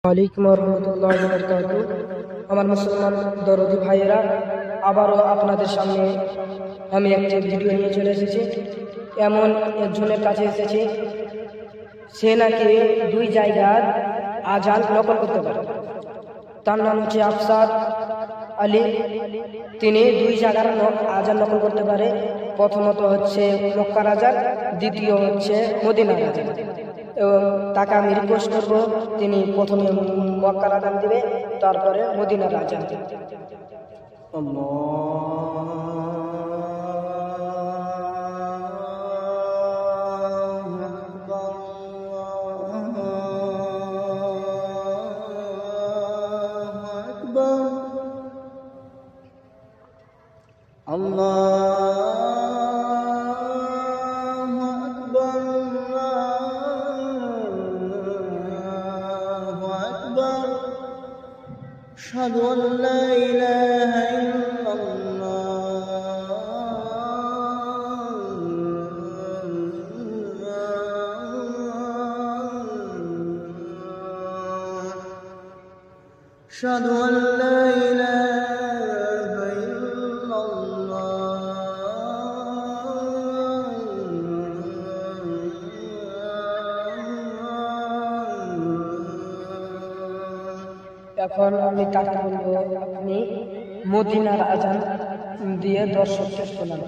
ওয়ালাইকুম রহমতুল্লাহি ওয়া বারাকাতুহু। আমার মুসলমান দরদি ভাইয়েরা, আবারও আপনাদের সামনে আমি একটি ভিডিও নিয়ে চলে এসেছি। এমন একজনের কাছে এসেছি, সে নাকি দুই জায়গার আজান নকল করতে পারে। তার নাম হচ্ছে আফসার আলী। তিনি দুই জায়গার আজান নকল করতে পারে। প্রথমত হচ্ছে মক্কার আজান, দ্বিতীয় হচ্ছে মদিনার আজান। এবং তাকে আমি রিকোয়েস্ট করবো, তিনি প্রথমে মক্কার আজান দিবে, তারপরে মদিনার আজান। أشهد أن لا إله إلا الله أشهد أن لا إله إلا এখন আমি তাকে বলবো, আপনি মদিনার আজান দিয়ে দর্শককে শোনান।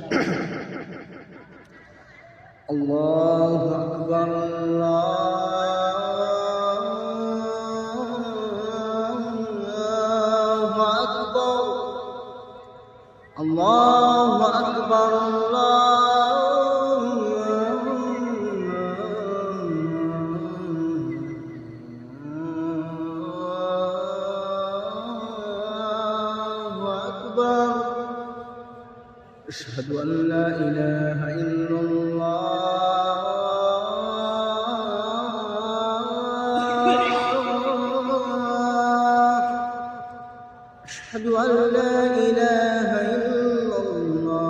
الله أكبر الله أكبر أشهد أن لا إله إلا الله أشهد أن لا إله إلا الله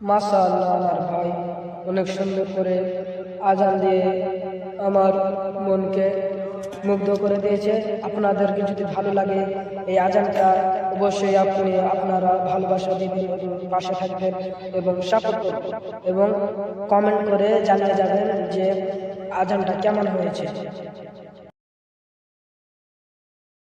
মাশাআল্লাহ, আমার ভাই অনেক সুন্দর করে আজান দিয়ে আমার মনকে মুগ্ধ করে দিয়েছে। আপনাদেরকে যদি ভালো লাগে এই আজানটা, অবশ্যই আপনারা ভালোবাসা দিবেন, পাশে থাকবেন এবং সাপোর্ট করবেন এবং কমেন্ট করে জানিয়ে যাবেন যে আজানটা কেমন হয়েছে।